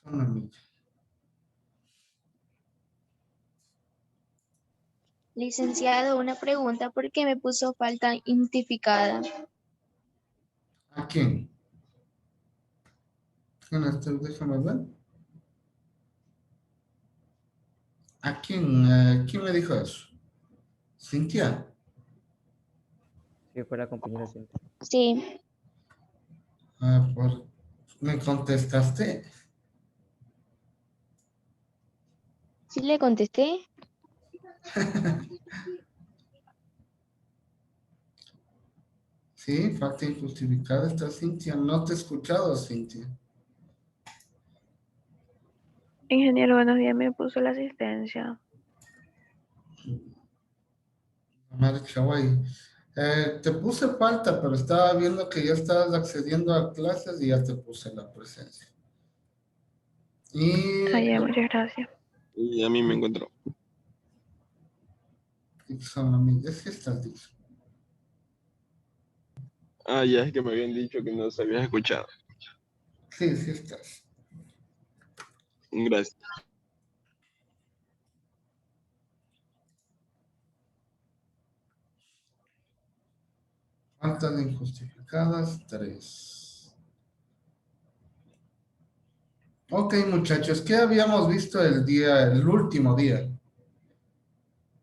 Una milla. Licenciado, una pregunta, ¿por qué me puso falta identificada? ¿A quién? Déjame ver. ¿A quién? ¿Quién le dijo eso? Cintia. Sí, fue la compañera Cintia. Sí, ¿Me contestaste? sí le contesté. Sí, falta injustificada está Cintia. No te he escuchado, Cintia. Ingeniero, buenos días, me puso la asistencia. Marcha, güey. Te puse falta, pero estaba viendo que ya estabas accediendo a clases y ya te puse la presencia. Y Ah, ya, muchas gracias. Y a mí me encontró. son amigas, ¿qué estás diciendo? Ah, ya es que me habían dicho que no se había escuchado. Sí, sí estás. Gracias. Faltas injustificadas, 3. Ok, muchachos, ¿qué habíamos visto el último día?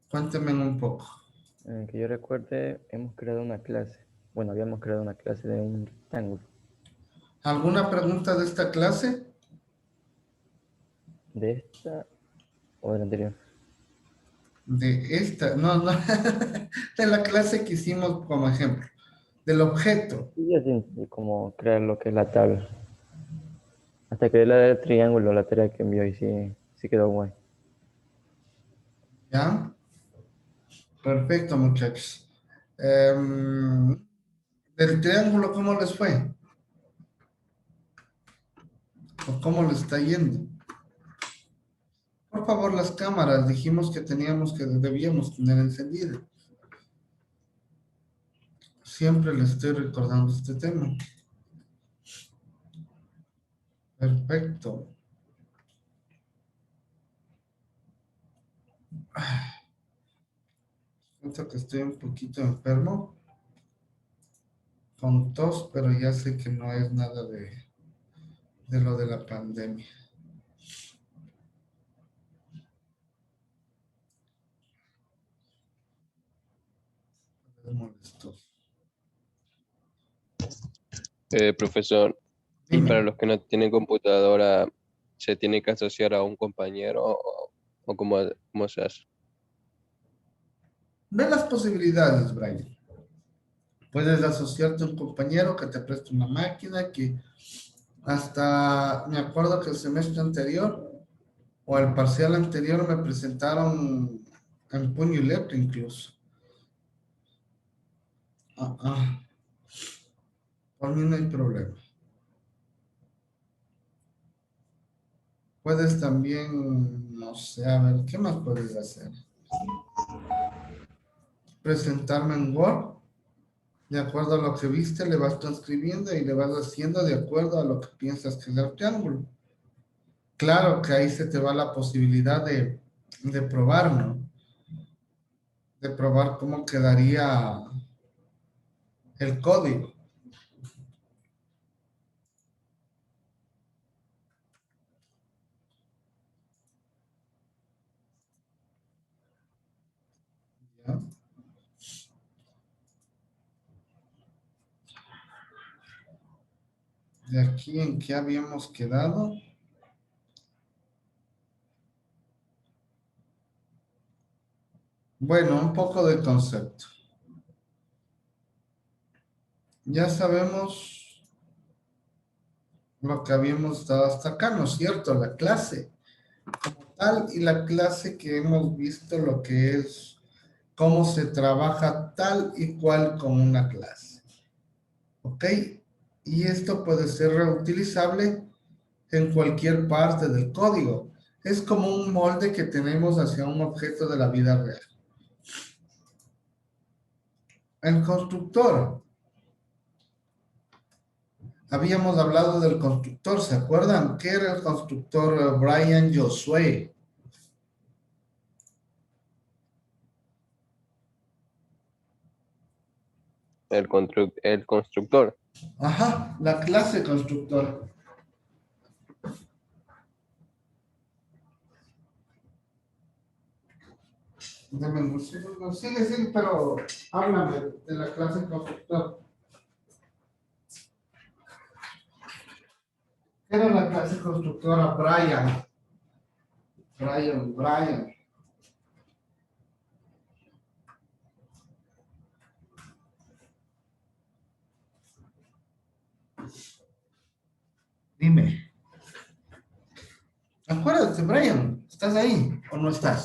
Cuéntenme un poco. Que yo recuerde, hemos creado una clase. Bueno, habíamos creado una clase de un rectángulo. ¿Alguna pregunta de esta clase? ¿De esta o de la anterior? De esta, no, no, de la clase que hicimos como ejemplo, del objeto. Sí, así, y como crear lo que es la tabla. Hasta creé la del triángulo, la tarea que envió y sí, sí quedó guay. ¿Ya? Perfecto, muchachos. Del triángulo, ¿cómo les fue? ¿O cómo les está yendo? Por favor, las cámaras, dijimos que debíamos tener encendidas. Siempre les estoy recordando este tema. Perfecto. Siento que estoy un poquito enfermo, con tos, pero ya sé que no es nada de lo de la pandemia. Es molestoso. Profesor, y Dime. para los que no tienen computadora, ¿se tiene que asociar a un compañero o cómo se hace? Ve las posibilidades, Brian. Puedes asociarte a un compañero que te preste una máquina, que hasta me acuerdo que el semestre anterior o el parcial anterior me presentaron en puño y letra incluso. Por mí no hay problema. Puedes también, no sé, a ver, ¿qué más puedes hacer? Presentarme en Word, de acuerdo a lo que viste, le vas transcribiendo y le vas haciendo de acuerdo a lo que piensas que es el triángulo. Claro que ahí se te va la posibilidad de probar, ¿no? De probar cómo quedaría el código. ¿Ya? De aquí en qué habíamos quedado. Bueno, un poco de concepto. Ya sabemos lo que habíamos dado hasta acá, ¿no es cierto? La clase como tal y la clase que hemos visto lo que es cómo se trabaja tal y cual con una clase. ¿Ok? Y esto puede ser reutilizable en cualquier parte del código. Es como un molde que tenemos hacia un objeto de la vida real. El constructor Habíamos hablado del constructor, ¿se acuerdan? ¿Qué era el constructor Brian Josué? El constructor. Ajá, la clase constructor. Deme un segundo. Sigue, sigue, pero háblame de la clase constructor. ¿Qué era la clase constructora Brian? Brian. Dime. Acuérdate, Brian, ¿estás ahí o no estás?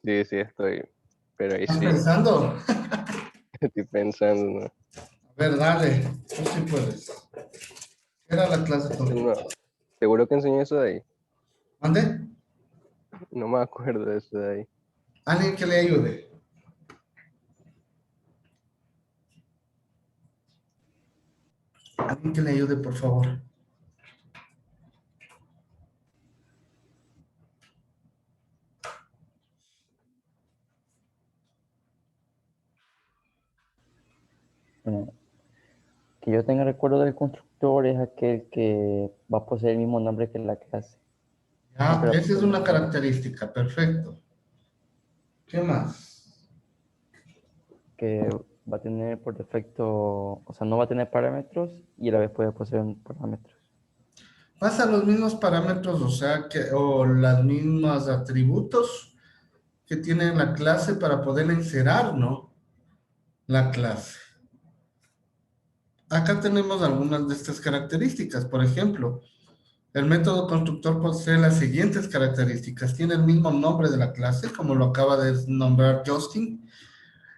Sí, sí, estoy. Pero ahí ¿Estás sí, pensando? estoy pensando, ¿no? A ver, dale, tú sí puedes. ¿Qué era la clase No, constructora? seguro que enseñé eso de ahí. ¿Mande? No me acuerdo de eso de ahí. Alguien que le ayude. Alguien que le ayude, por favor. Bueno, que yo tenga recuerdo del constructor es aquel que va a poseer el mismo nombre que la clase. Ya, Siempre va a esa es poseer el una mismo nombre. característica, perfecto. ¿Qué más? Que va a tener por defecto, o sea, no va a tener parámetros y a la vez puede poseer parámetros. Pasa los mismos parámetros, o sea, o las mismas atributos que tiene la clase para poder encerrar, ¿no? La clase. Acá tenemos algunas de estas características. Por ejemplo, el método constructor posee las siguientes características. Tiene el mismo nombre de la clase, como lo acaba de nombrar Justin.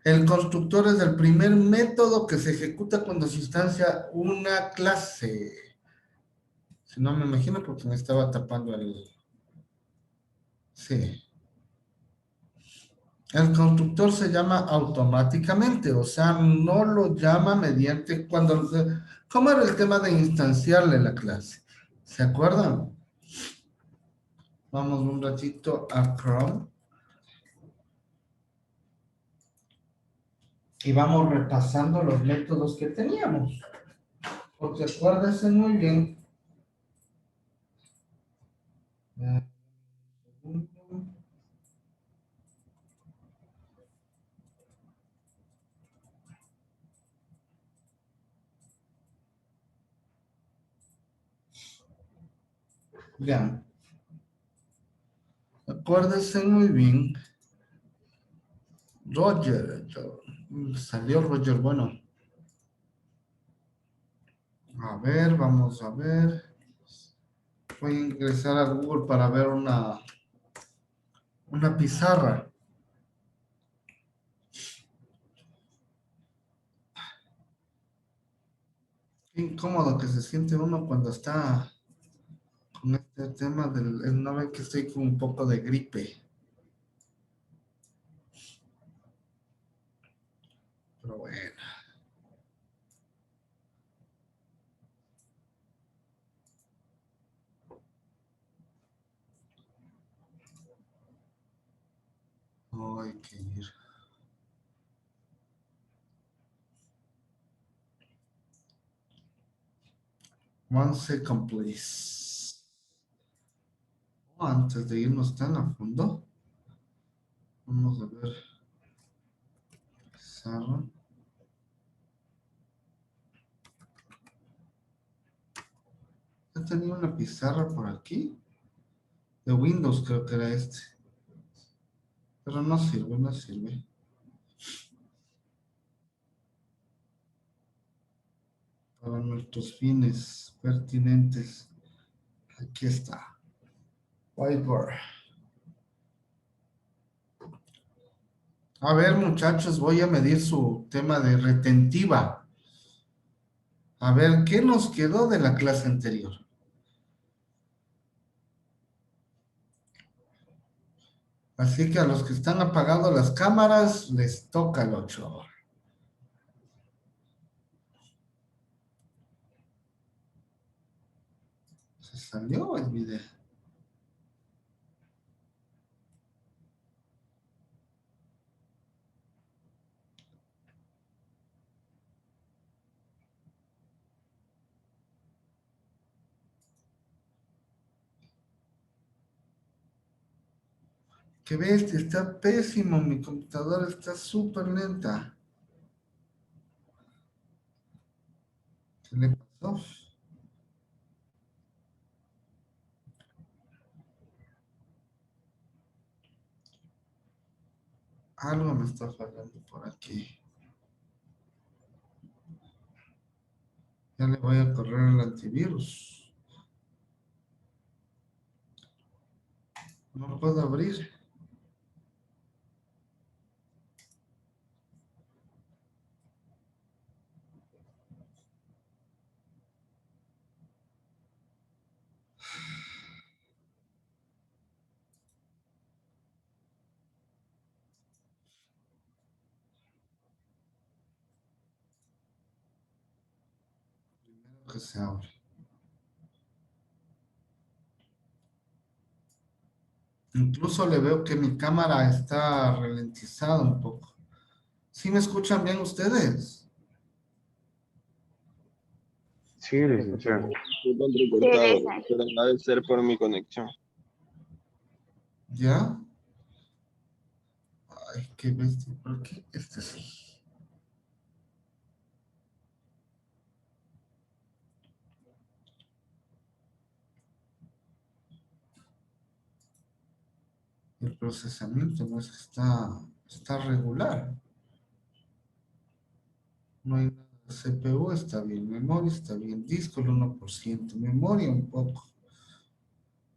El constructor es el primer método que se ejecuta cuando se instancia una clase. Si no me imagino porque me estaba tapando el... Sí. El constructor se llama automáticamente, o sea, no lo llama mediante cuando... ¿Cómo era el tema de instanciarle la clase? ¿Se acuerdan? Vamos un ratito a Chrome y vamos repasando los métodos que teníamos. Porque acuérdense muy bien. Vean. Acuérdense muy bien. Roger. Salió Roger, bueno. A ver, vamos a ver. Voy a ingresar a Google para ver una pizarra. Qué incómodo que se siente uno cuando está con este tema del... No ve que estoy con un poco de gripe. Pero bueno. No hay que ir. One second, please. Antes de irnos tan a fondo, vamos a ver. Pizarra. Ya tenía una pizarra por aquí. De Windows creo que era este. Pero no sirve, no sirve. Para nuestros fines pertinentes. Aquí está. Whiteboard. A ver, muchachos, voy a medir su tema de retentiva. A ver, ¿qué nos quedó de la clase anterior? Así que a los que están apagando las cámaras, les toca el 8. Se salió el video. Qué bestia, está pésimo. Mi computadora está súper lenta. ¿Qué le pasó? Algo me está fallando por aquí. Ya le voy a correr el antivirus. No puedo abrir. Primero que se abre. Incluso le veo que mi cámara está ralentizada un poco. ¿Sí me escuchan bien ustedes? Sí, licenciado. Disculpa, Sí, entrecortado, dice. pero ha de ser por mi conexión. ¿Ya? Ay, qué bestia. ¿Por qué este sí? El procesamiento no es que está regular. No hay nada. CPU está bien, memoria está bien, disco el 1%, memoria un poco,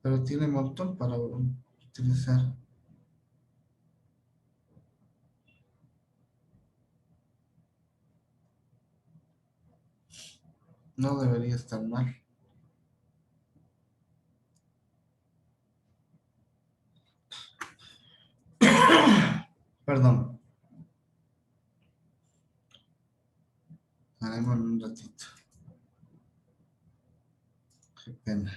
pero tiene un montón para utilizar. No debería estar mal. Perdón. Haremos en un ratito. Qué pena.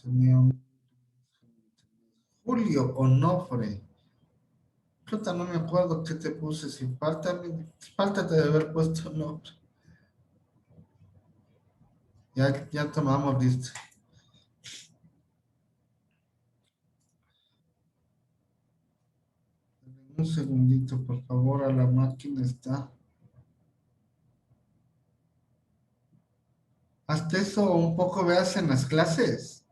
Tenía un Julio Onofre. Puta, no me acuerdo qué te puse. Si falta de haber puesto el nombre. Ya tomamos listo. Un segundito, por favor, a la máquina está. Hasta eso un poco veas en las clases,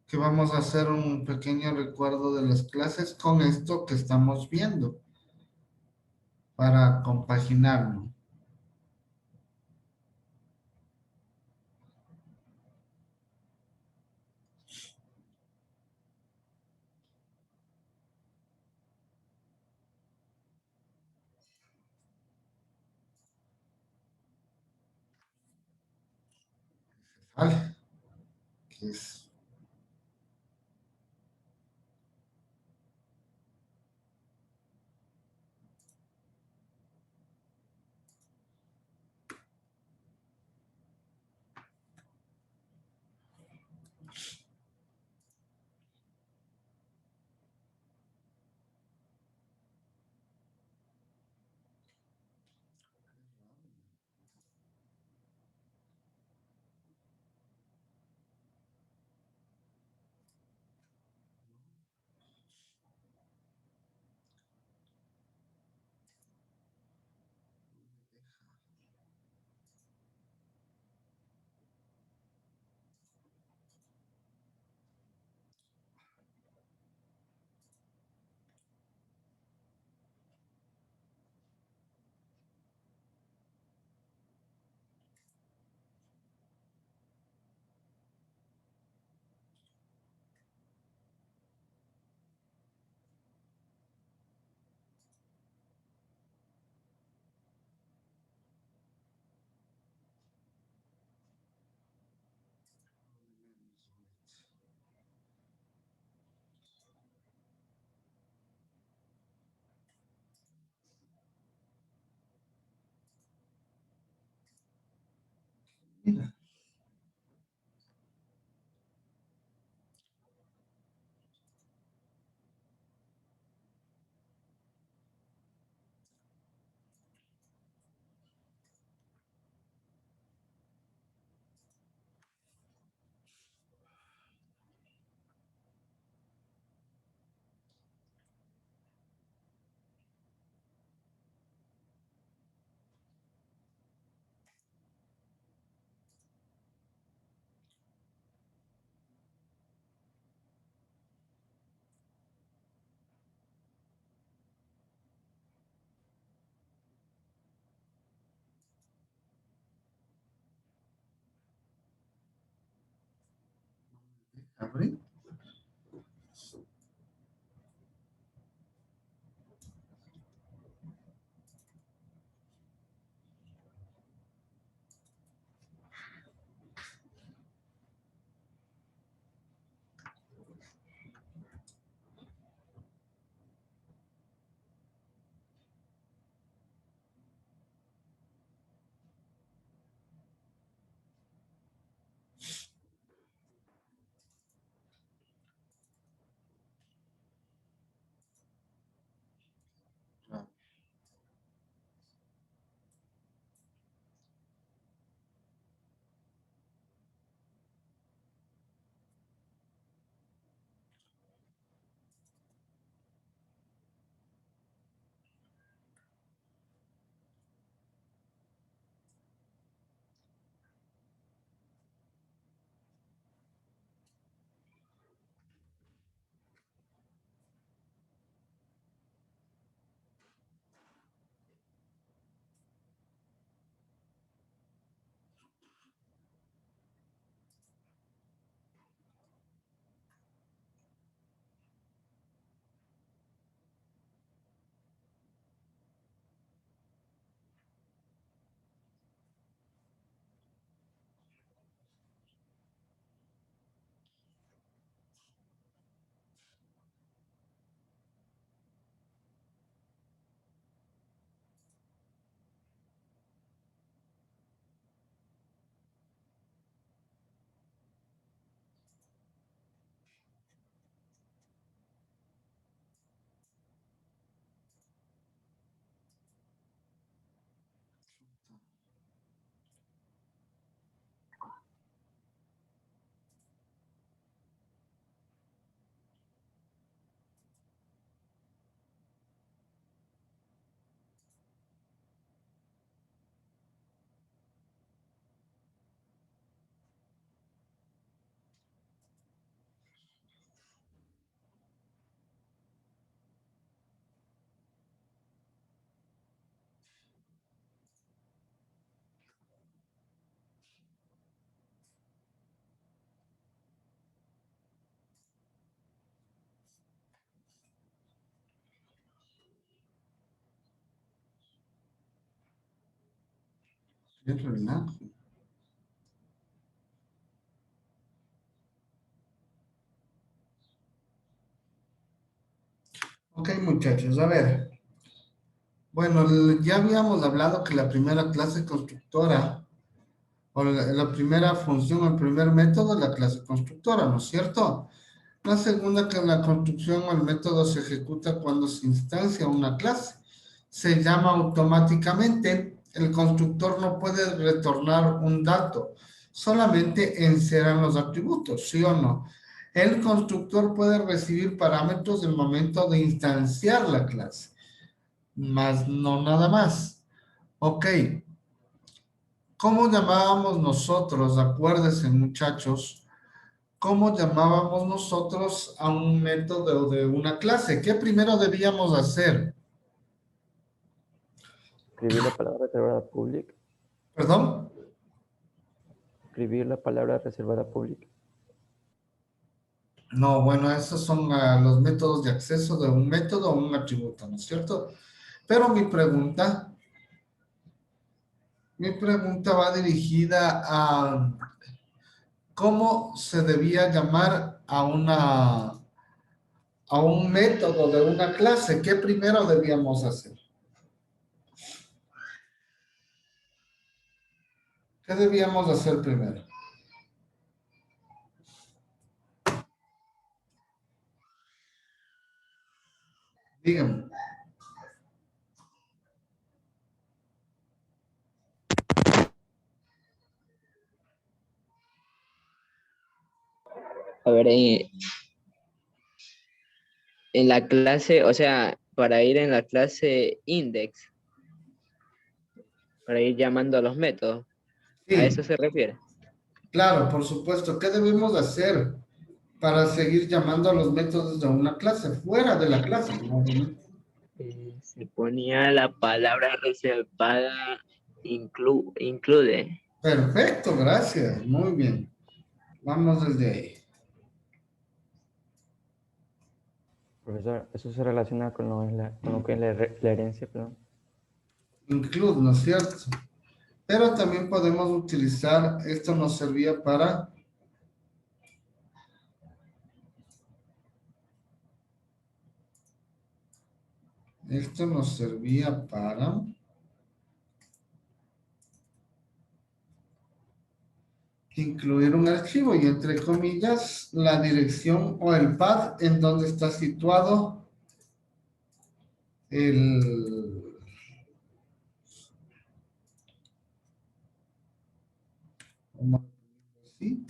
que vamos a hacer un pequeño recuerdo de las clases con esto que estamos viendo para compaginarlo. ¿Vale? Que es Mira. Abrí. Qué relajo. Ok, muchachos, a ver. Bueno, ya habíamos hablado que la primera clase constructora, o la primera función, el primer método es la clase constructora, ¿no es cierto? La segunda, que la construcción o el método se ejecuta cuando se instancia una clase. Se llama automáticamente. El constructor no puede retornar un dato, solamente encerran los atributos, ¿sí o no? El constructor puede recibir parámetros del momento de instanciar la clase, más no nada más. Ok, ¿cómo llamábamos nosotros? Acuérdense, muchachos, ¿cómo llamábamos nosotros a un método de una clase? ¿Qué primero debíamos hacer? Escribir la palabra reservada public. ¿Perdón? Escribir la palabra reservada public. No, bueno, esos son los métodos de acceso de un método o un atributo, ¿no es cierto? Pero mi pregunta va dirigida a cómo se debía llamar a un método de una clase. ¿Qué primero debíamos hacer? ¿Qué debíamos hacer primero? Díganme. A ver, en la clase, o sea, para ir en la clase index, para ir llamando a los métodos, ¿a Sí, eso se refiere? claro, por supuesto. ¿Qué debemos hacer para seguir llamando a los métodos de una clase? Fuera de la clase, ¿no? Obviamente. Se ponía la palabra reservada include. Perfecto, gracias. Muy bien. Vamos desde ahí. Profesor, eso se relaciona con con lo que es la herencia, perdón. Include, ¿no es cierto? Pero también podemos utilizar, esto nos servía para, esto nos servía para incluir un archivo y entre comillas la dirección o el path en donde está situado el, vamos a ponerlo así,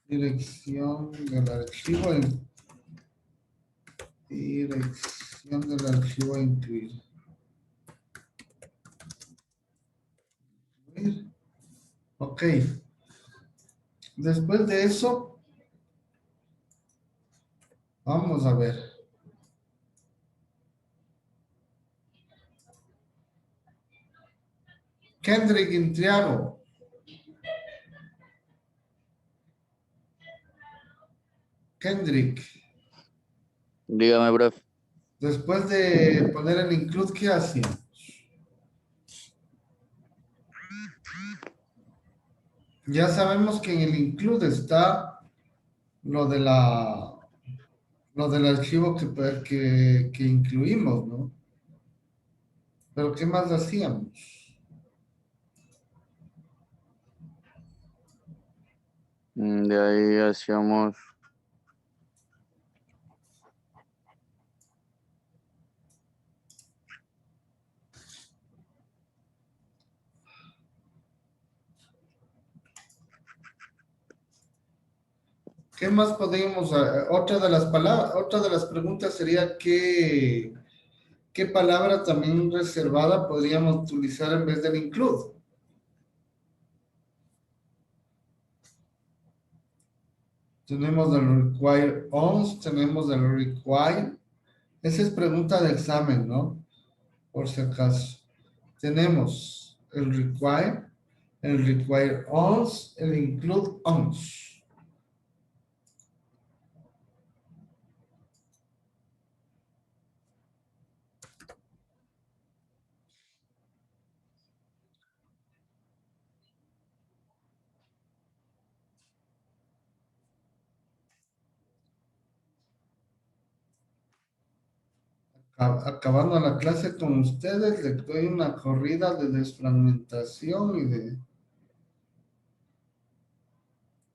dirección del archivo, dirección del archivo a incluir. Ok. Después de eso, vamos a ver. Kendrick Intriago. Kendrick. Dígame, profe. Después de poner el include, ¿qué hacíamos? Ya sabemos que en el include está lo de lo del archivo que incluimos, ¿no? Pero ¿qué más hacíamos? De ahí hacíamos. ¿Qué más podríamos? Otra de las palabras, otra de las preguntas sería ¿qué palabra también reservada podríamos utilizar en vez del include? Tenemos el require ons, tenemos el require. Esa es pregunta de examen, ¿no? Por si acaso. Tenemos el require ons, el include ons. Acabando la clase con ustedes, les doy una corrida de desfragmentación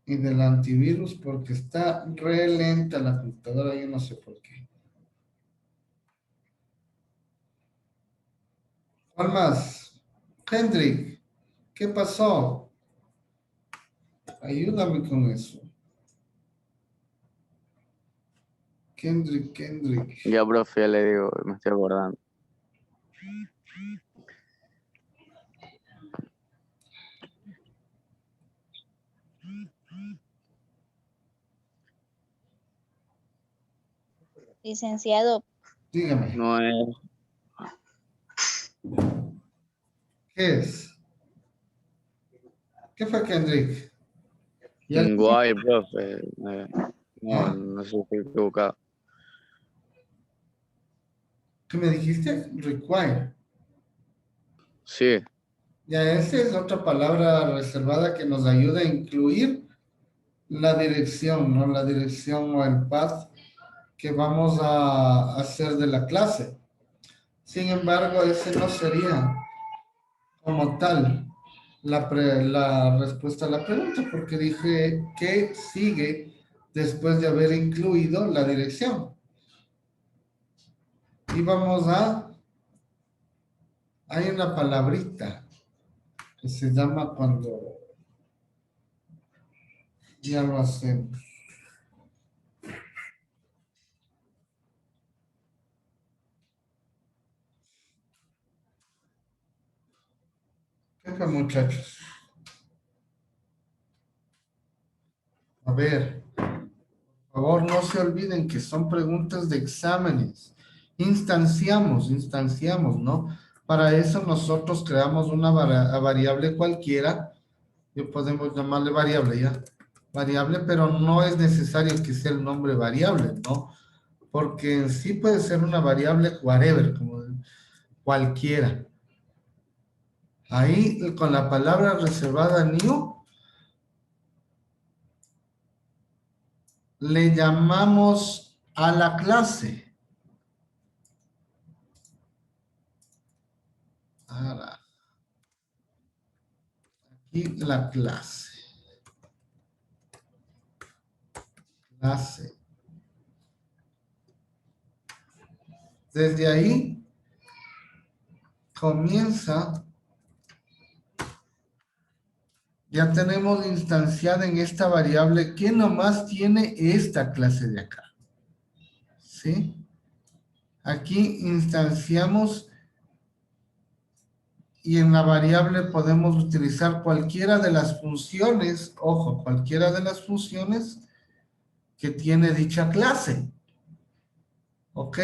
y del antivirus porque está re lenta la computadora, yo no sé por qué. ¿Cuál más? Hendrik, ¿qué pasó? Ayúdame con eso. Kendrick. Ya, profe, ya le digo, me estoy acordando. Licenciado, Dígame, No es. ¿qué es? ¿Qué fue Kendrick? ¿Ya? Guay, profe. No, ¿Ah? no sé si estoy equivocado. ¿Qué me dijiste? Require. Sí, Ya, esa es otra palabra reservada que nos ayuda a incluir la dirección, ¿no? La dirección o el path que vamos a hacer de la clase. Sin embargo, ese no sería como tal la respuesta a la pregunta, porque dije que sigue después de haber incluido la dirección. Y vamos hay una palabrita que se llama cuando ya lo hacemos. ¿Qué fue, muchachos? A ver, por favor, no se olviden que son preguntas de exámenes. Instanciamos, ¿no? Para eso nosotros creamos una variable cualquiera, que podemos llamarle variable, ¿ya? Variable, pero no es necesario que sea el nombre variable, ¿no? Porque en sí puede ser una variable whatever, como cualquiera. Ahí, con la palabra reservada new, le llamamos a la clase. Aquí la clase. Clase. Desde ahí comienza. Ya tenemos instanciada en esta variable que nomás tiene esta clase de acá. ¿Sí? Aquí instanciamos y en la variable podemos utilizar cualquiera de las funciones, ojo, cualquiera de las funciones que tiene dicha clase. Ok,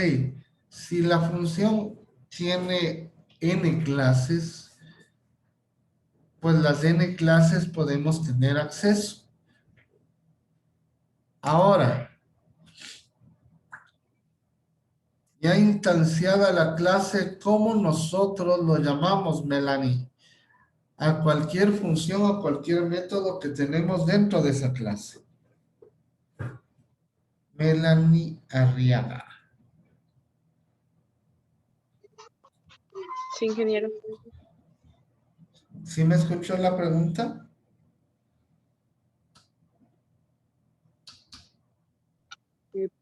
si la función tiene n clases, pues las n clases podemos tener acceso. Ahora, ya instanciada la clase, ¿cómo nosotros lo llamamos, Melanie? A cualquier función o cualquier método que tenemos dentro de esa clase. Melanie Arriaga. Sí, ingeniero. ¿Sí me escuchó la pregunta?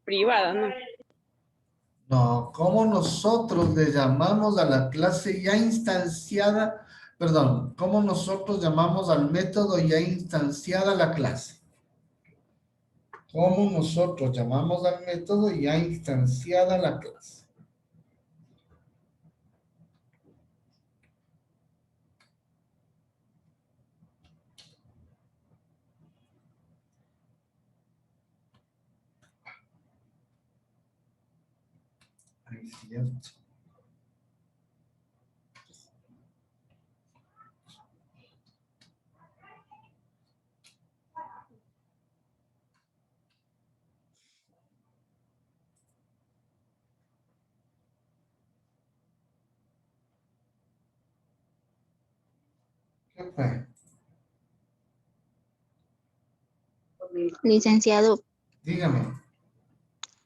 Privada, ¿no? No, ¿cómo nosotros le llamamos a la clase ya instanciada? Perdón, ¿cómo nosotros llamamos al método ya instanciada la clase? ¿Cómo nosotros llamamos al método ya instanciada la clase? Ay, cierto. ¿Qué fue? Licenciado, Dígame.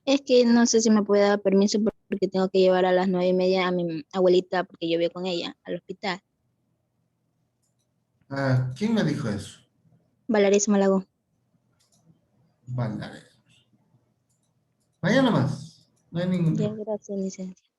es que no sé si me puede dar permiso porque tengo que llevar a las 9:30 a mi abuelita porque yo vivo con ella al hospital. ¿Quién me dijo eso? Valeria Malagón. Vale. Vaya nomás. No hay ningún Ya, problema. gracias, licenciado.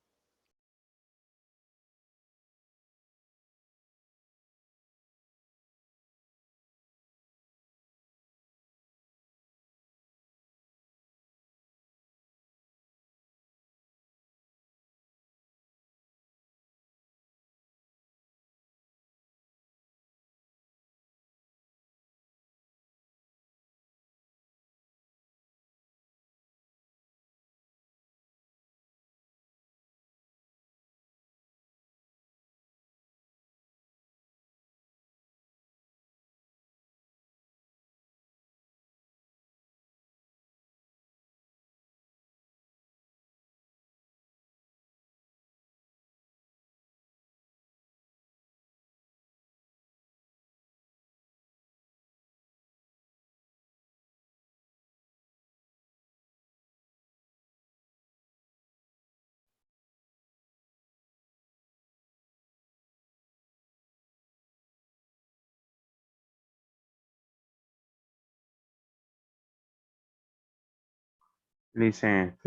Le dicen,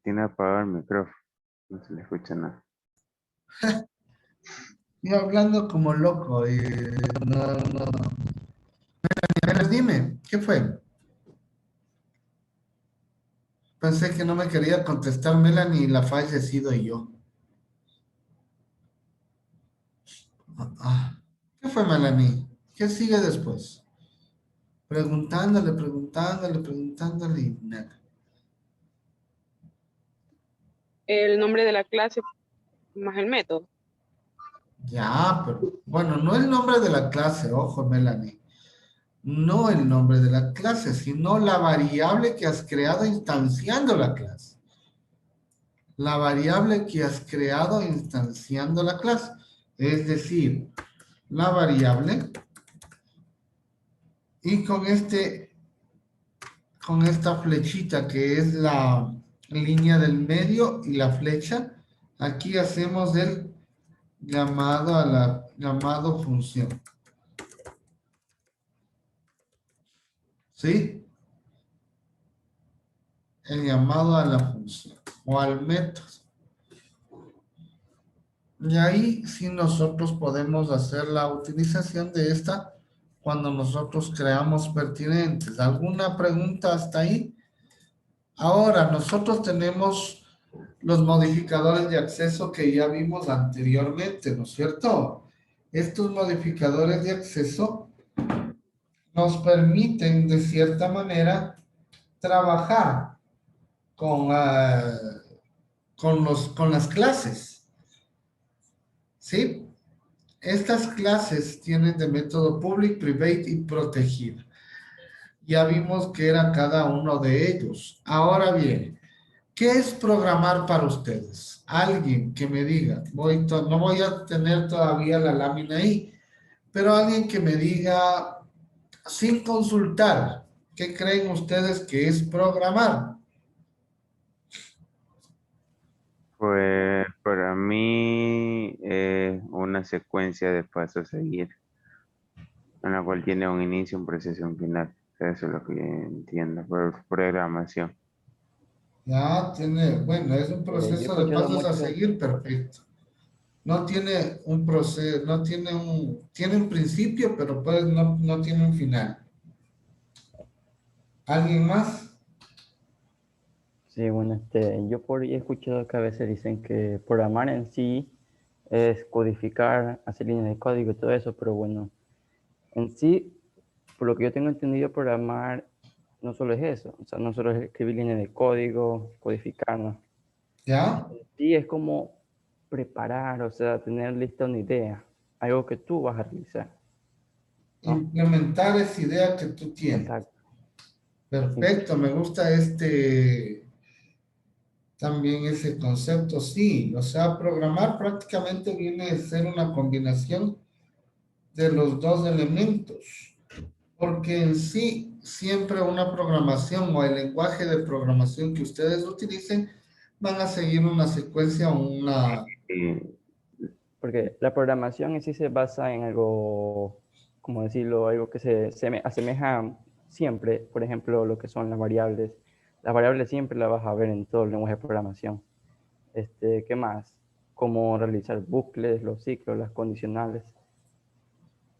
tiene apagado el micrófono. No se le escucha nada. Yo hablando como loco y no. A ver, dime, ¿qué fue? Pensé que no me quería contestar Melanie y la fallecido y yo. Ah, ¿qué fue, Melanie? ¿Qué sigue después? Preguntándole y nada. El nombre de la clase más el método. Ya, pero bueno, no el nombre de la clase, ojo, Melanie. No el nombre de la clase, sino la variable que has creado instanciando la clase. La variable que has creado instanciando la clase. Es decir, la variable y con esta flechita que es la línea del medio y la flecha, aquí hacemos el llamado función. ¿Sí? El llamado a la función o al método. Y ahí sí nosotros podemos hacer la utilización de esta cuando nosotros creamos pertinentes. ¿Alguna pregunta hasta ahí? Ahora, nosotros tenemos los modificadores de acceso que ya vimos anteriormente, ¿no es cierto? Estos modificadores de acceso nos permiten, de cierta manera, trabajar con, con las clases, ¿sí? Estas clases tienen de método public, private y protegido. Ya vimos que era cada uno de ellos. Ahora bien, ¿qué es programar para ustedes? Alguien que me diga, no voy a tener todavía la lámina ahí, pero alguien que me diga, sin consultar, ¿qué creen ustedes que es programar? Pues para mí es una secuencia de pasos a seguir, en la cual tiene un inicio, un proceso y un final. Eso es lo que entiendo por programación. Ya tiene, bueno, es un Yo he proceso de escuchado pasos a mucho, seguir, perfecto. No tiene un proceso, tiene un principio, pero pues no tiene un final. ¿Alguien más? sí, bueno, yo por ahí he escuchado que a veces dicen que programar en sí es codificar, hacer líneas de código y todo eso, pero bueno, en sí, por lo que yo tengo entendido, programar no solo es eso, o sea, no solo es escribir líneas de código, codificar, ¿no? ¿Ya? Sí, es como preparar, o sea, tener lista una idea, algo que tú vas a realizar, ¿no? Implementar esa idea que tú tienes. Exacto. Perfecto, me gusta también ese concepto, sí. O sea, programar prácticamente viene a ser una combinación de los dos elementos. Porque en sí, siempre una programación o el lenguaje de programación que ustedes utilicen van a seguir una secuencia o una... Y Porque la programación en sí se basa en algo, como decirlo, algo que se asemeja siempre, por ejemplo, lo que son las variables. Las variables siempre las vas a ver en todo el lenguaje de programación. ¿Qué más? Cómo realizar bucles, los ciclos, las condicionales.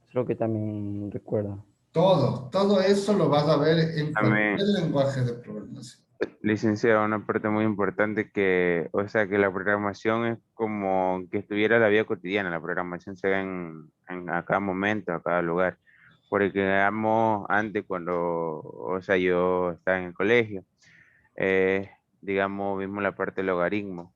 Es lo que también recuerdo. Todo eso lo vas a ver en también, cualquier lenguaje de programación. licenciado, una parte muy importante que, o sea, que la programación es como que estuviera la vida cotidiana. La programación se ve a cada momento, a cada lugar. Porque, digamos, antes cuando, o sea, yo estaba en el colegio, digamos, vimos la parte del logaritmo.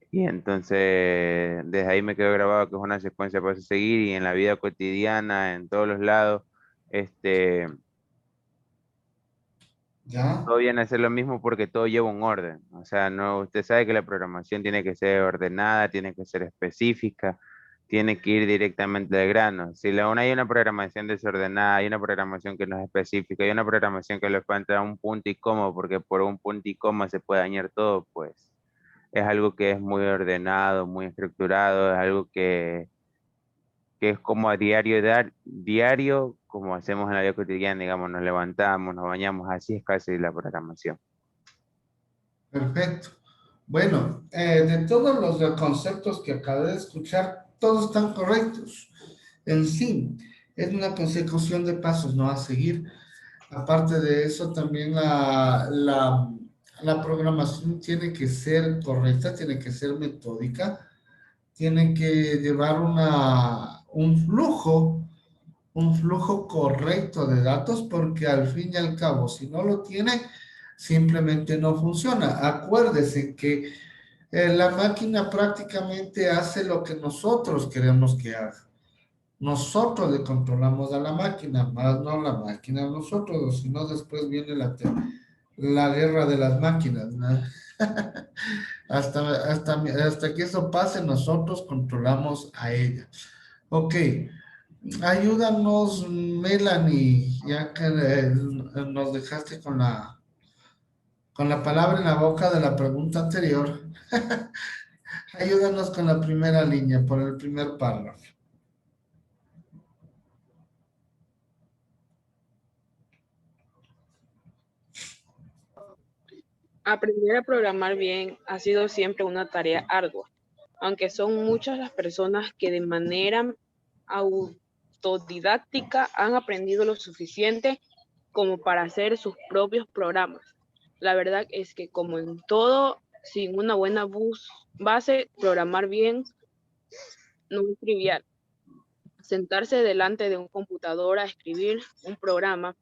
Y entonces, desde ahí me quedó grabado que es una secuencia para seguir y en la vida cotidiana, en todos los lados, este, ¿Ya? todo viene a ser lo mismo porque todo lleva un orden. O sea, no, usted sabe que la programación tiene que ser ordenada, tiene que ser específica, tiene que ir directamente al grano. Si hay una programación desordenada, hay una programación que no es específica, hay una programación que le falta un punto y coma, porque por un punto y coma se puede dañar todo, pues es algo que es muy ordenado, muy estructurado, es algo que es como a diario, diario, como hacemos en la vida cotidiana, digamos, nos levantamos, nos bañamos, así es casi la programación. Perfecto. Bueno, de todos los conceptos que acabé de escuchar, todos están correctos. En sí, es una consecución de pasos, ¿no? A seguir. Aparte de eso, también la programación tiene que ser correcta, tiene que ser metódica, tiene que llevar un flujo correcto de datos, porque al fin y al cabo, si no lo tiene, simplemente no funciona. Acuérdese que la máquina prácticamente hace lo que nosotros queremos que haga. Nosotros le controlamos a la máquina, más no la máquina a nosotros, o si no después viene la guerra de las máquinas, ¿no? Hasta que eso pase, nosotros controlamos a ella. Ok, ayúdanos, Melanie, ya que nos dejaste con la palabra en la boca de la pregunta anterior. Ayúdanos con la primera línea, por el primer párrafo. Aprender a programar bien ha sido siempre una tarea ardua, aunque son muchas las personas que de manera autodidáctica han aprendido lo suficiente como para hacer sus propios programas. La verdad es que como en todo, sin una buena base, programar bien no es trivial. Sentarse delante de un computador a escribir un programa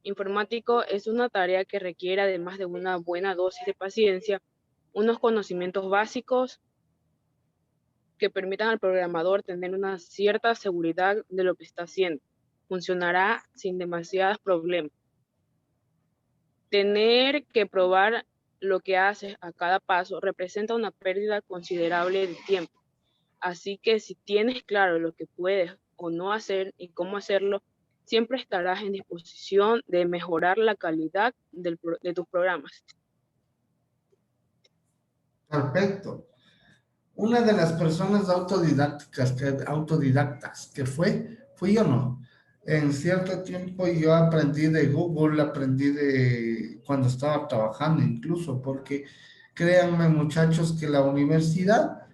informático es una tarea que requiere, además de una buena dosis de paciencia, unos conocimientos básicos que permitan al programador tener una cierta seguridad de lo que está haciendo. Funcionará sin demasiados problemas. Tener que probar lo que haces a cada paso representa una pérdida considerable de tiempo. Así que si tienes claro lo que puedes o no hacer y cómo hacerlo, siempre estarás en disposición de mejorar la calidad de tus programas. Perfecto. Una de las personas autodidactas que fui yo no. En cierto tiempo yo aprendí de Google, aprendí de cuando estaba trabajando incluso, porque créanme muchachos que la universidad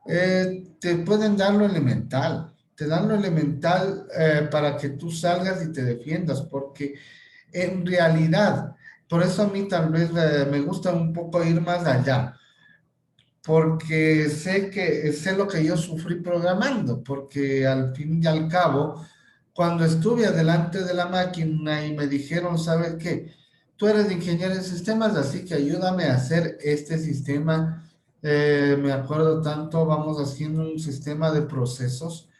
te pueden dar lo elemental, te dan lo elemental para que tú salgas y te defiendas, porque en realidad, por eso a mí tal vez me gusta un poco ir más allá, porque sé lo que yo sufrí programando, porque al fin y al cabo, cuando estuve adelante de la máquina y me dijeron, ¿sabes qué? Tú eres ingeniero en sistemas, así que ayúdame a hacer este sistema. Me acuerdo tanto, vamos haciendo un sistema de procesos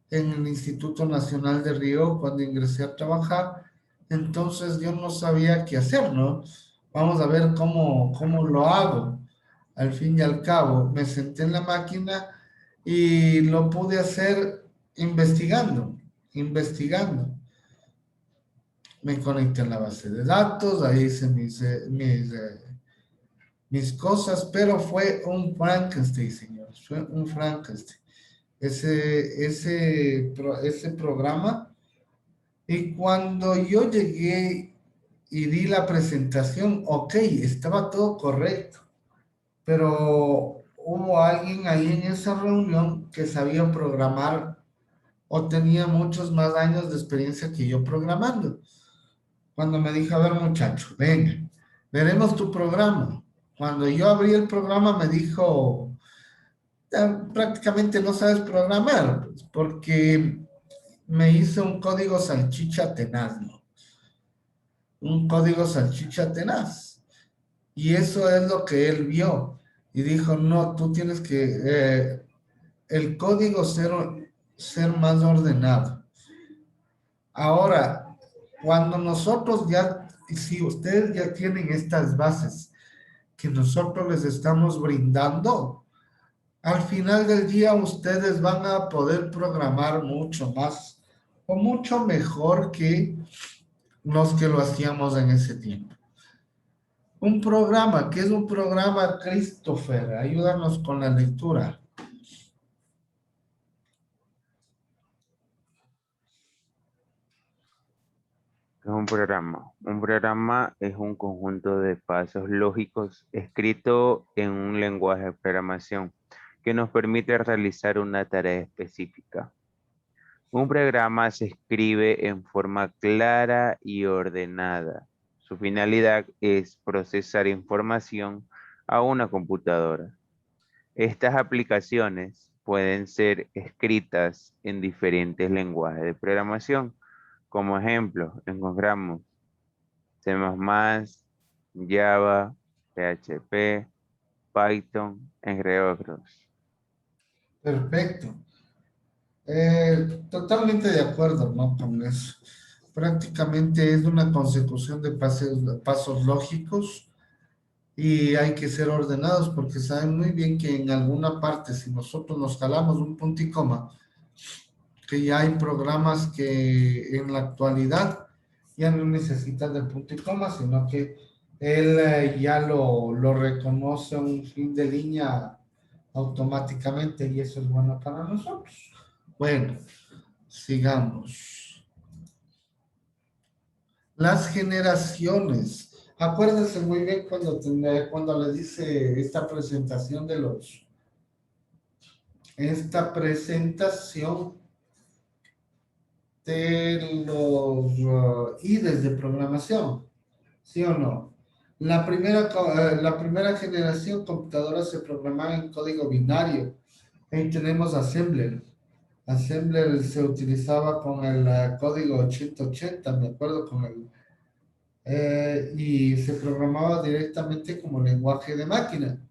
en el Instituto Nacional de Río cuando ingresé a trabajar. Entonces yo no sabía qué hacer, ¿no? Vamos a ver cómo lo hago. Al fin y al cabo, me senté en la máquina y lo pude hacer investigando. Me conecté en la base de datos, ahí hice mis cosas, pero fue un Frankenstein, señores, fue un Frankenstein. Ese programa. Y cuando yo llegué y di la presentación, ok, estaba todo correcto, pero hubo alguien ahí en esa reunión que sabía programar o tenía muchos más años de experiencia que yo programando. Cuando me dijo, a ver muchacho, venga, veremos tu programa. Cuando yo abrí el programa me dijo, prácticamente no sabes programar, pues, porque me hizo un código salchicha tenaz, ¿no? Un código salchicha tenaz. Y eso es lo que él vio. Y dijo, no, tú tienes que, el código ser más ordenado. Ahora, cuando nosotros ya, si ustedes ya tienen estas bases que nosotros les estamos brindando, al final del día ustedes van a poder programar mucho más o mucho mejor que los que lo hacíamos en ese tiempo. Un programa, ¿qué es un programa, Christopher? Ayúdanos con la lectura. ¿Qué es un programa? Un programa es un conjunto de pasos lógicos escrito en un lenguaje de programación que nos permite realizar una tarea específica. Un programa se escribe en forma clara y ordenada. Su finalidad es procesar información a una computadora. Estas aplicaciones pueden ser escritas en diferentes lenguajes de programación. Como ejemplo, encontramos C++, Java, PHP, Python, entre otros. Perfecto. Totalmente de acuerdo, ¿no? Con eso. Prácticamente es una consecución de pasos lógicos y hay que ser ordenados porque saben muy bien que en alguna parte, si nosotros nos jalamos un punto y coma, que ya hay programas que en la actualidad ya no necesitan del punto y coma, sino que él ya lo reconoce un fin de línea automáticamente y eso es bueno para nosotros. Bueno, sigamos. Las generaciones. Acuérdense muy bien cuando le dice esta presentación de los IDEs de programación, ¿sí o no? La primera generación computadora se programaba en código binario. Ahí tenemos Assembler. Assembler se utilizaba con el código 8080, me acuerdo y se programaba directamente como lenguaje de máquina.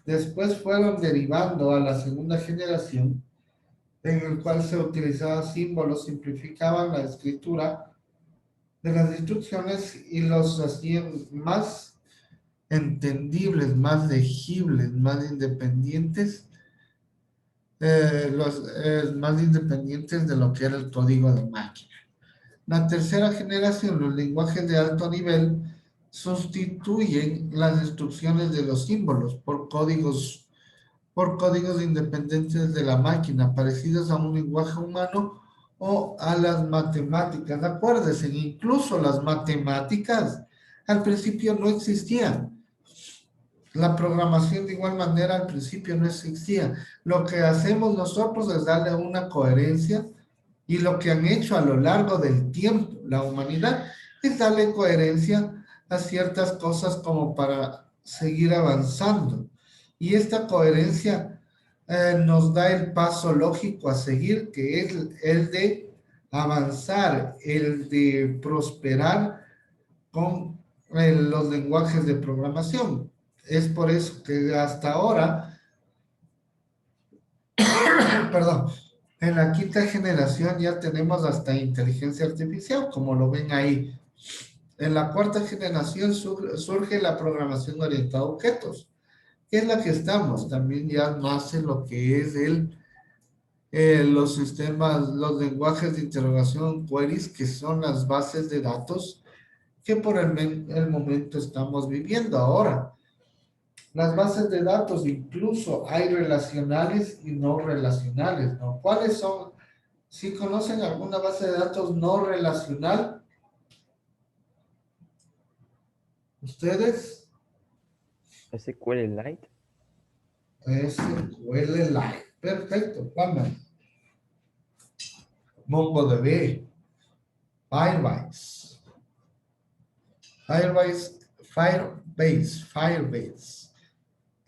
Después fueron derivando a la segunda generación, en el cual se utilizaban símbolos, simplificaban la escritura de las instrucciones y los hacían más entendibles, más legibles, más independientes, más independientes de lo que era el código de máquina. La tercera generación, los lenguajes de alto nivel, sustituyen las instrucciones de los símbolos por códigos independientes de la máquina, parecidos a un lenguaje humano o a las matemáticas. Acuérdense, incluso las matemáticas al principio no existían. La programación de igual manera al principio no existía. Lo que hacemos nosotros es darle una coherencia y lo que han hecho a lo largo del tiempo la humanidad es darle coherencia a ciertas cosas como para seguir avanzando. Y esta coherencia nos da el paso lógico a seguir, que es el de avanzar, el de prosperar con los lenguajes de programación. Es por eso que hasta ahora, perdón, en la quinta generación ya tenemos hasta inteligencia artificial, como lo ven ahí. En la cuarta generación surge la programación orientada a objetos, que es la que estamos. También ya nace lo que es los sistemas, los lenguajes de interrogación, queries, que son las bases de datos que por el momento estamos viviendo ahora. Las bases de datos incluso hay relacionales y no relacionales, ¿no? ¿Cuáles son? Si conocen alguna base de datos no relacional, ¿ustedes? SQLite. SQLite. Perfecto, Pamela. MongoDB. Firebase.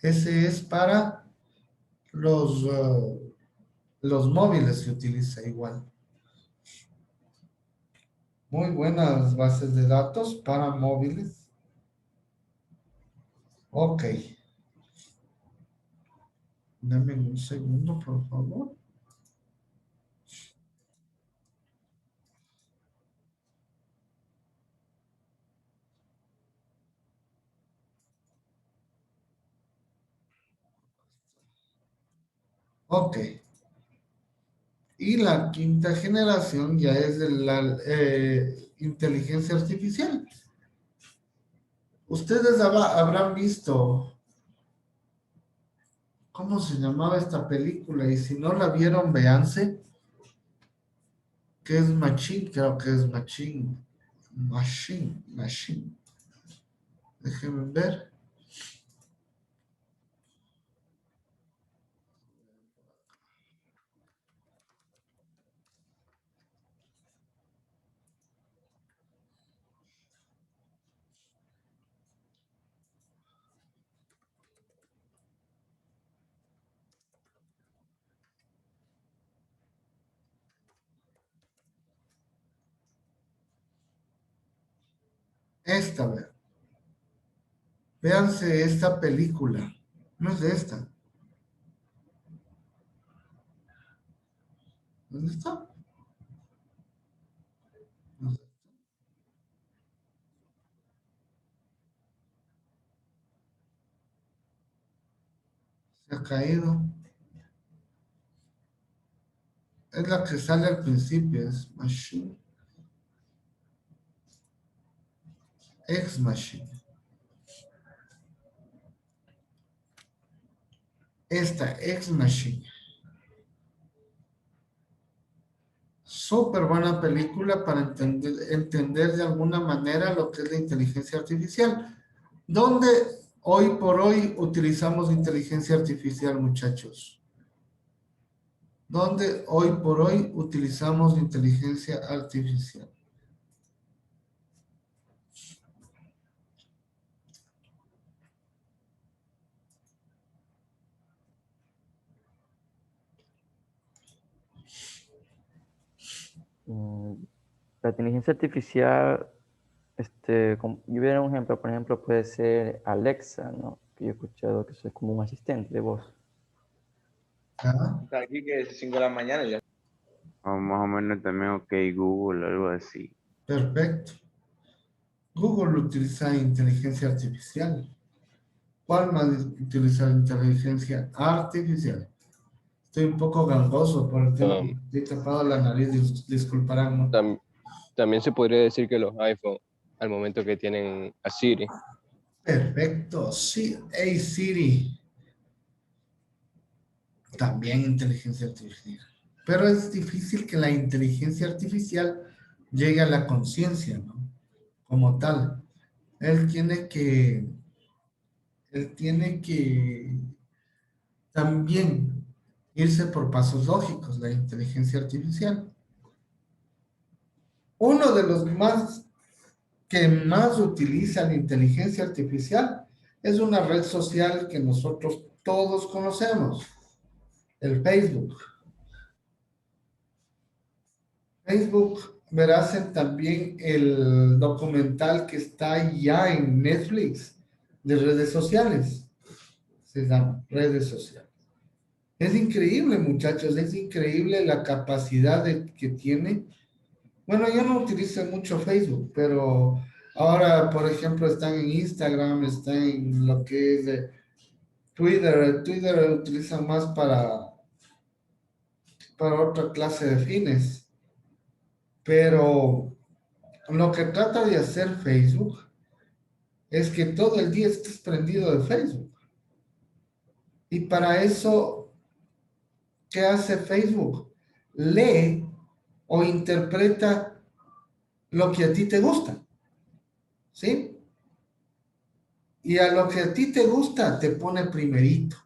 Ese es para los móviles, se utiliza igual. Muy buenas bases de datos para móviles. Ok. Dame un segundo, por favor. Ok. Y la quinta generación ya es de la inteligencia artificial. Ustedes habrán visto, ¿cómo se llamaba esta película? Y si no la vieron, véanse. Que es Machine, creo que es Machine. Machine. Déjenme ver. Esta, vean. Véanse esta película. No es de esta. ¿Dónde está? No sé. Se ha caído. Es la que sale al principio, es Machine. Ex Machine. Esta, Ex Machine. Súper buena película para entender de alguna manera lo que es la inteligencia artificial. ¿Dónde hoy por hoy utilizamos inteligencia artificial, muchachos? ¿Dónde hoy por hoy utilizamos inteligencia artificial? La inteligencia artificial, yo voy a dar un ejemplo, por ejemplo, puede ser Alexa, ¿no? Que yo he escuchado que eso es como un asistente de voz. ¿Ah? Está aquí que es 5 de la mañana ya. O más o menos también OK Google, algo así. Perfecto. Google utiliza inteligencia artificial. ¿Cuál más utiliza inteligencia artificial? Estoy un poco gangoso por el tema. Estoy tapado la nariz, disculparán, ¿no? También se podría decir que los iPhone, al momento que tienen a Siri. Perfecto, sí. Hey Siri. También inteligencia artificial. Pero es difícil que la inteligencia artificial llegue a la conciencia, ¿no? Como tal. Él tiene que también irse por pasos lógicos, la inteligencia artificial. Uno de los que más utiliza la inteligencia artificial es una red social que nosotros todos conocemos, el Facebook. Facebook, verás también el documental que está ya en Netflix de redes sociales. Se llama redes sociales. Es increíble, muchachos, es increíble la capacidad que tiene. Bueno, yo no utilizo mucho Facebook, pero ahora, por ejemplo, están en Instagram, están en lo que es Twitter. Twitter utilizan más para otra clase de fines. Pero lo que trata de hacer Facebook es que todo el día estés prendido de Facebook. Y para eso, ¿qué hace Facebook? Lee o interpreta lo que a ti te gusta. ¿Sí? Y a lo que a ti te gusta, te pone primerito.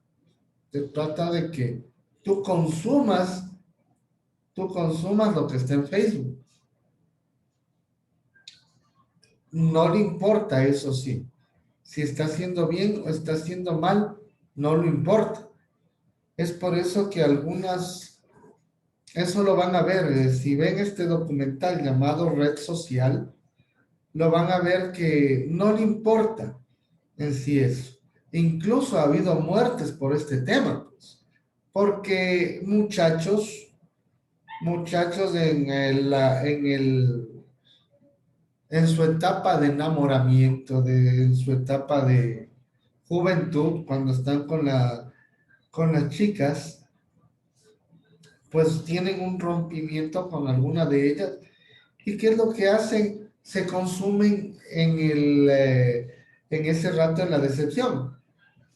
Te trata de que tú consumas lo que está en Facebook. No le importa, eso sí. Si está haciendo bien o está haciendo mal, no le importa. Es por eso que eso lo van a ver. Si ven este documental llamado Red Social, lo van a ver que no le importa en sí eso. Incluso ha habido muertes por este tema, pues, porque muchachos en su etapa de enamoramiento, en su etapa de juventud, cuando están con las chicas, pues tienen un rompimiento con alguna de ellas. ¿Y qué es lo que hacen? Se consumen en ese rato en la decepción.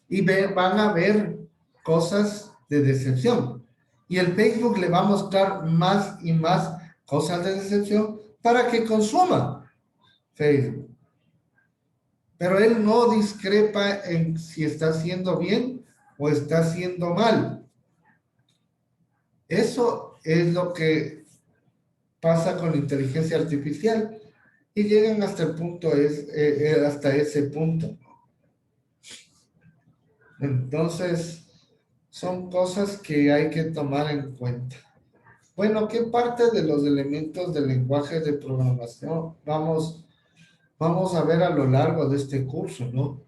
Y van a ver cosas de decepción. Y el Facebook le va a mostrar más y más cosas de decepción para que consuman. Facebook. Pero él no discrepa en si está haciendo bien o está haciendo mal. Eso es lo que pasa con la inteligencia artificial y llegan hasta el punto, hasta ese punto. Entonces, son cosas que hay que tomar en cuenta. Bueno, ¿qué parte de los elementos del lenguaje de programación vamos a ver a lo largo de este curso, ¿no?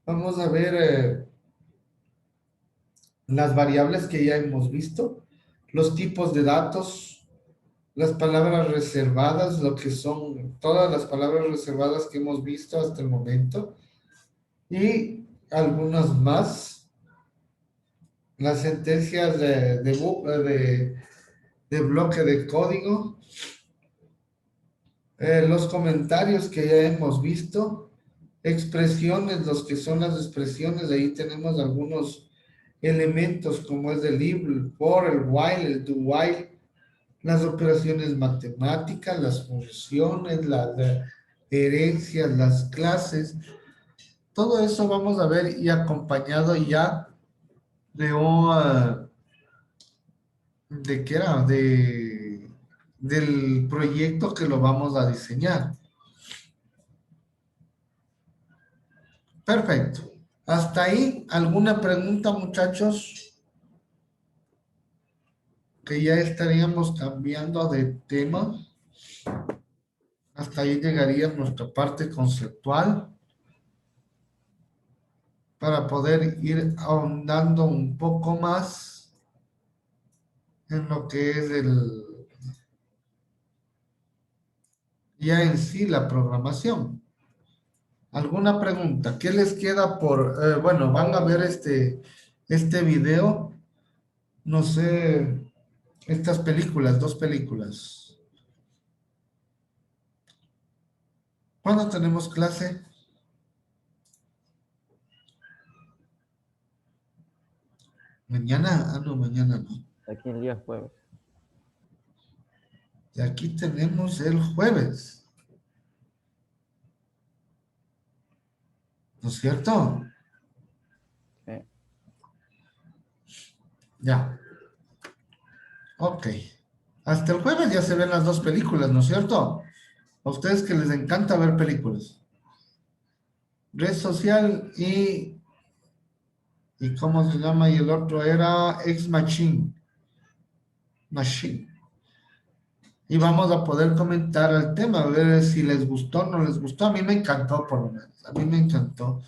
Vamos a ver las variables que ya hemos visto, los tipos de datos, las palabras reservadas, lo que son todas las palabras reservadas que hemos visto hasta el momento, y algunas más, las sentencias de bloque de código, los comentarios que ya hemos visto, expresiones, los que son las expresiones, ahí tenemos algunos elementos como es el if, el for, el while, el do while, las operaciones matemáticas, las funciones, las herencias, las clases, todo eso vamos a ver y acompañado ya de ¿de qué era? Del proyecto que lo vamos a diseñar. Perfecto. Hasta ahí, ¿alguna pregunta, muchachos? Que ya estaríamos cambiando de tema. Hasta ahí llegaría nuestra parte conceptual para poder ir ahondando un poco más en lo que es ya en sí la programación. ¿Alguna pregunta? ¿Qué les queda por, bueno, van a ver este video, no sé, estas películas, dos películas. ¿Cuándo tenemos clase? Mañana, no, mañana no. Aquí el día jueves. Y aquí tenemos el jueves. ¿No es cierto? Sí. Ya. Ok. Hasta el jueves ya se ven las dos películas, ¿no es cierto? A ustedes que les encanta ver películas. Red social ¿y cómo se llama? Y el otro era Ex Machine. Machine. Y vamos a poder comentar el tema, a ver si les gustó o no les gustó. A mí me encantó, por lo menos. A mí me encantó.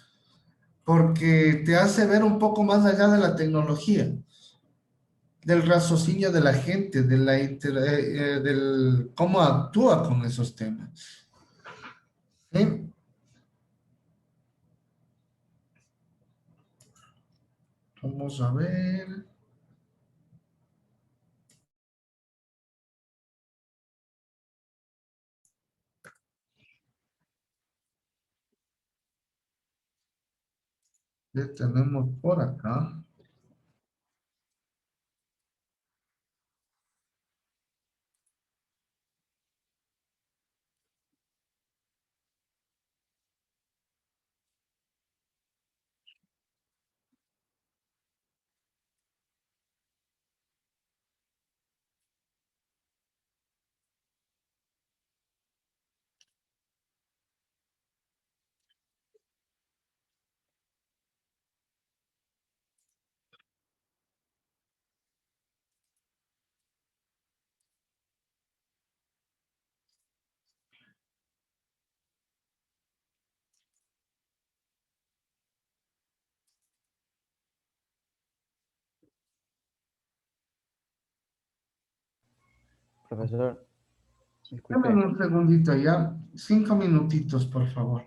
Porque te hace ver un poco más allá de la tecnología, del raciocinio de la gente, del cómo actúa con esos temas. ¿Sí? Vamos a ver. ¿Qué tenemos por acá? Profesor, Dame disculpe. un segundito ya. 5 minutitos, por favor.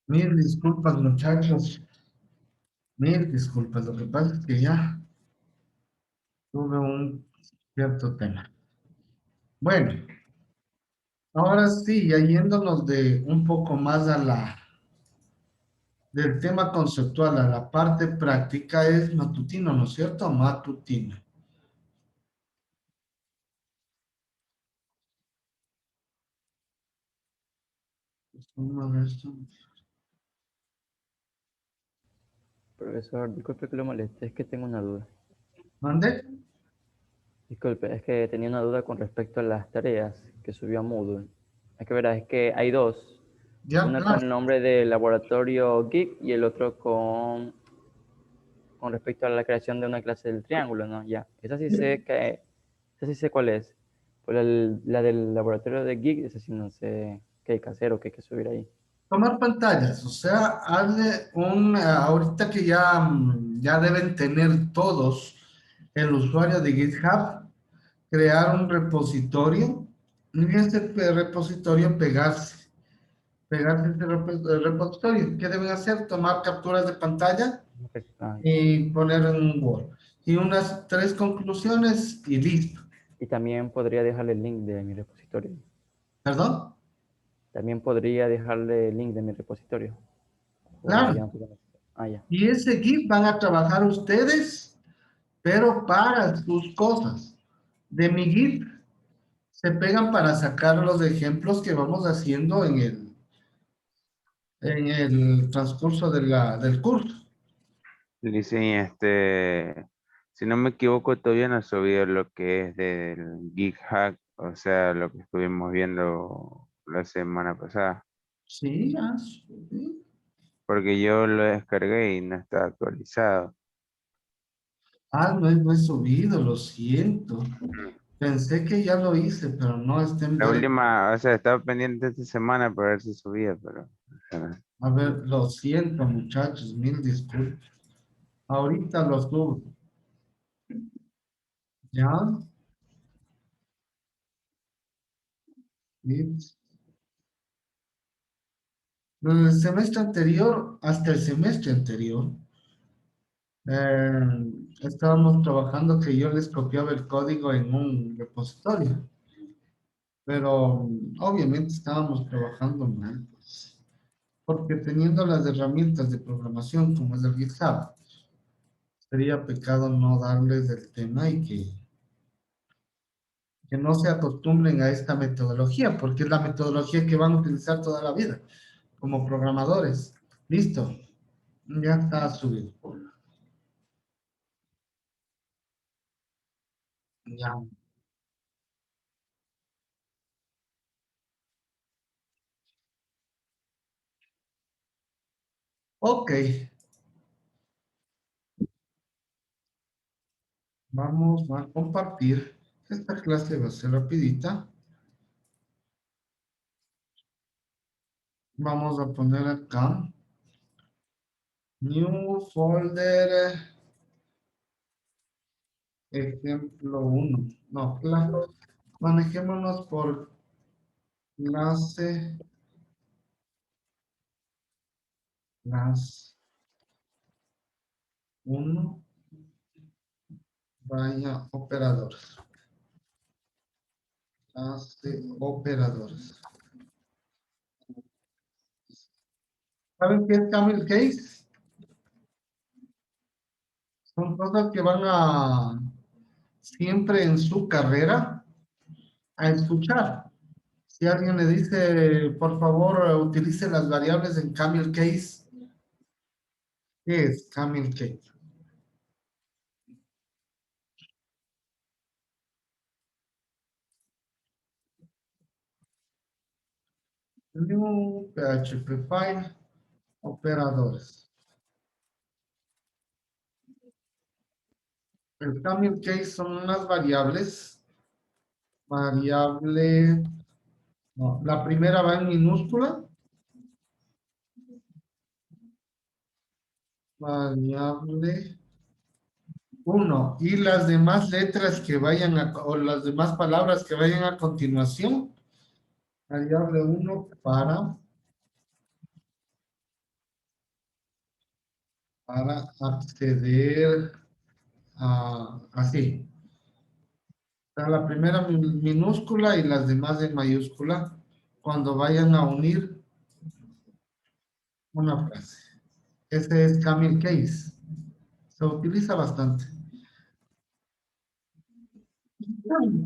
Mil disculpas, muchachos. Mil disculpas. Lo que pasa es que ya tuve un cierto tema. Bueno, ahora sí, ya yéndonos de un poco más a del tema conceptual a la parte práctica es matutino, ¿no es cierto? Matutino. Vamos a ver esto. Profesor, disculpe que lo moleste, es que tengo una duda. ¿Mande? Disculpe, es que tenía una duda con respecto a las tareas que subió a Moodle. Es que verás, es que hay dos. Ya, Una con claro. el nombre de laboratorio Geek y el otro con respecto a la creación de una clase del triángulo, ¿no? Ya, esa sí sé cuál es. Pues la del laboratorio de Geek, esa sí no sé qué hay que hacer o qué hay que subir ahí. Tomar pantallas, o sea, hazle ahorita que ya, ya deben tener todos el usuario de GitHub, crear un repositorio, y en ese repositorio pegarse ese repositorio. ¿Qué deben hacer? Tomar capturas de pantalla Ah, y poner en un Word. Y unas 3 conclusiones y listo. y también podría dejarle el link de mi repositorio. ¿Perdón? También podría dejarle el link de mi repositorio. O ya Claro. no tengo- Ah, ya. Y ese GIF van a trabajar ustedes, pero para sus cosas. De mi GIF se pegan para sacar los ejemplos que vamos haciendo en el transcurso del curso. Dice, si no me equivoco, todavía no he subido lo que es del Geek Hack, o sea, lo que estuvimos viendo la semana pasada, Sí, ya. Sí. porque yo lo descargué y no está actualizado. Ah, no he subido, lo siento. Pensé que ya lo hice, pero no está en La beta. última, o sea, estaba pendiente esta semana para ver si subía, pero o sea, A ver, lo siento, muchachos, mil disculpas. Ahorita lo subo. ¿Ya? Listo. Desde el semestre anterior hasta el semestre anterior, estábamos trabajando que yo les copiaba el código en un repositorio, pero obviamente estábamos trabajando mal, pues, porque teniendo las herramientas de programación como es el GitHub, sería pecado no darles el tema y que no se acostumbren a esta metodología, porque es la metodología que van a utilizar toda la vida como programadores. Listo, ya está subido. Ya. Ok, vamos a compartir. Esta clase va a ser rapidita. Vamos a poner acá. New folder. Ejemplo 1. No, claro. Manejémonos por clase. Clase 1. Vaya operadores. Clase operadores. ¿Saben qué es Camel Case? Son cosas que van a siempre en su carrera a escuchar. Si alguien le dice, por favor, utilice las variables en Camel Case, ¿qué es Camel Case? New PHP file, operadores. El Camel Case son unas variables. Variable, no, la primera va en minúscula. Variable 1. Y las demás letras que vayan o las demás palabras que vayan a continuación. Variable 1 para para acceder a así. O sea, la primera minúscula y las demás en mayúscula cuando vayan a unir una frase. Ese es Camel Case. Se utiliza bastante.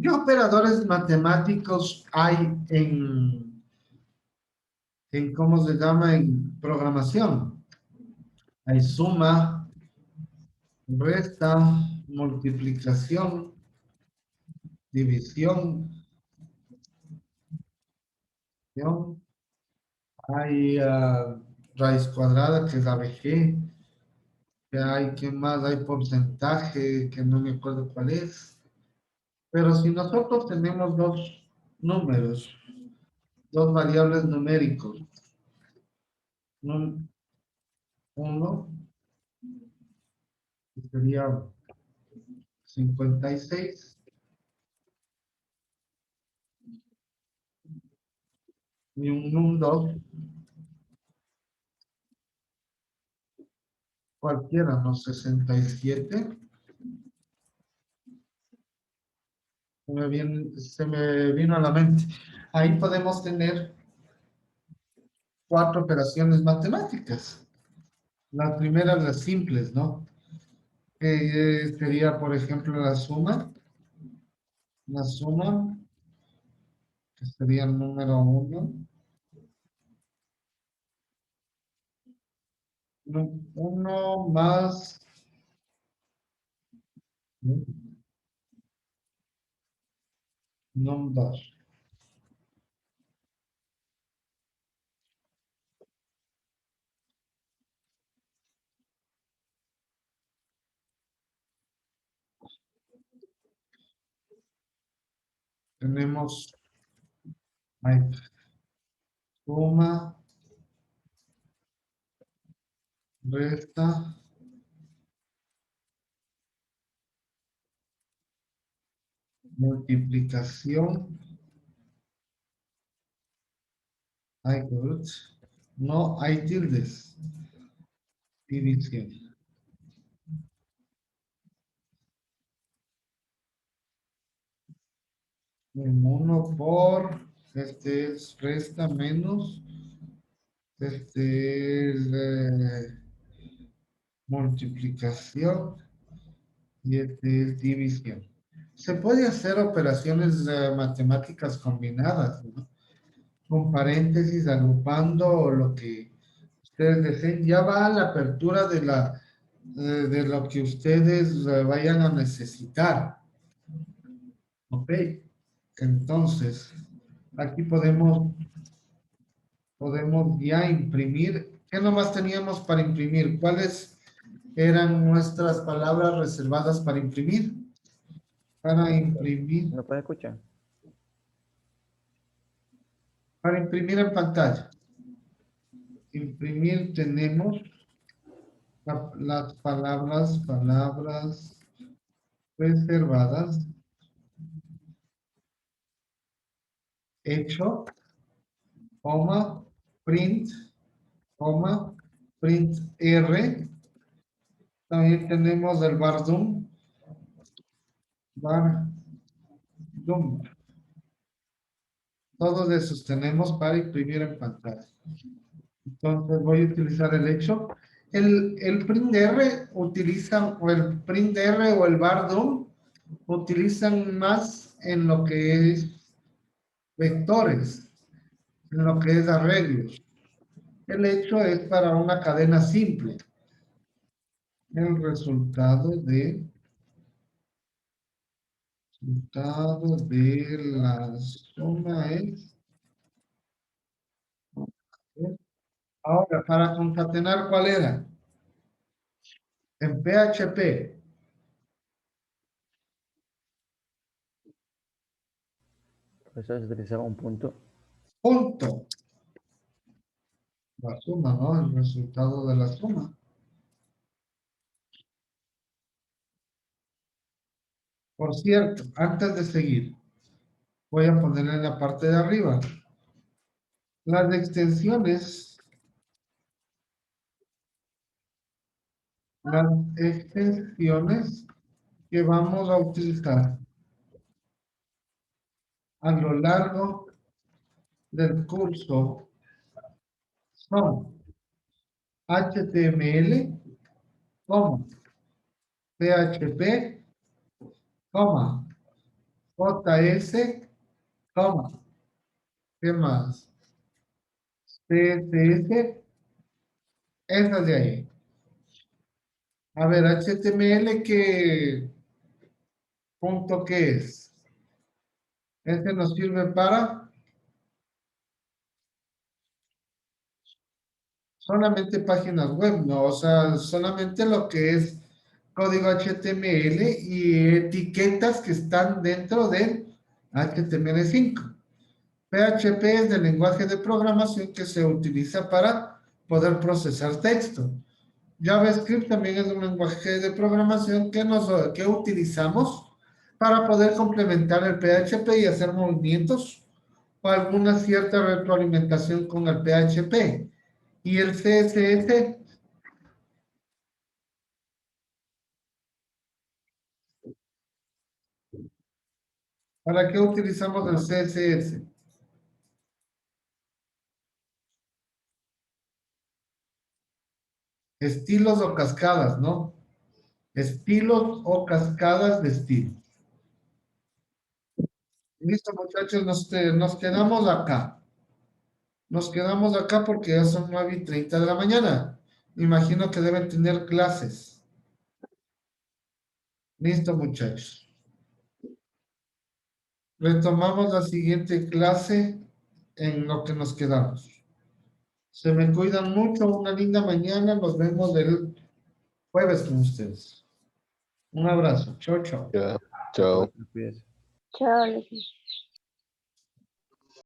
¿Qué operadores matemáticos hay en cómo se llama, en programación? Hay suma, resta, multiplicación, división, hay raíz cuadrada, que es ABG, que hay, ¿qué más? Hay porcentaje, que no me acuerdo cuál es. Pero si nosotros tenemos dos números, dos variables numéricos, uno que sería 56 y un 2, cualquiera, ¿no? 67. Se me vino a la mente. Ahí podemos tener 4 operaciones matemáticas. Las primeras, las simples, ¿no? Sería, por ejemplo, la suma, que sería el número 1. 1 más number. Tenemos suma, resta, multiplicación, hay good, no hay tildes, división. En 1 por, este es resta menos, este es multiplicación y este es división. Se puede hacer operaciones matemáticas combinadas, ¿no? Con paréntesis, agrupando o lo que ustedes deseen. Ya va a la apertura de lo que ustedes vayan a necesitar. Ok. Entonces, aquí podemos ya imprimir. ¿Qué nomás teníamos para imprimir? ¿Cuáles eran nuestras palabras reservadas para imprimir? Para imprimir. ¿Me puede escuchar? Para imprimir en pantalla. Imprimir tenemos las palabras reservadas. Hecho, coma, print, coma, print R. También tenemos el bardum. Todos esos tenemos para imprimir en pantalla. Entonces voy a utilizar el hecho. El print R utilizan, o el print R o el bardum utilizan más en lo que es vectores, en lo que es arreglos. El hecho es para una cadena simple. El resultado de la suma es. Ahora, para concatenar, ¿cuál era? En PHP. Eso se utilizaba un punto. Punto. La suma, ¿no? El resultado de la suma. Por cierto, antes de seguir, voy a poner en la parte de arriba. Las extensiones las extensiones que vamos a utilizar a lo largo del curso son HTML, PHP, JS, ¿qué más? CSS, esas de ahí. A ver, HTML, ¿qué punto qué es? Este nos sirve para solamente páginas web, ¿no? O sea, solamente lo que es código HTML y etiquetas que están dentro del HTML5. PHP es del lenguaje de programación que se utiliza para poder procesar texto. JavaScript también es un lenguaje de programación que utilizamos para poder complementar el PHP y hacer movimientos o alguna cierta retroalimentación con el PHP. Y el CSS, ¿para qué utilizamos el CSS? Estilos o cascadas, ¿no? Estilos o cascadas de estilos. Listo, muchachos, nos quedamos acá. Nos quedamos acá porque ya son 9:30 de la mañana. Imagino que deben tener clases. Listo, muchachos. Retomamos la siguiente clase en lo que nos quedamos. Se me cuidan mucho, una linda mañana. Nos vemos el jueves con ustedes. Un abrazo. Chao, chao. Ya, chao. Cuídese. Chao, Alexis.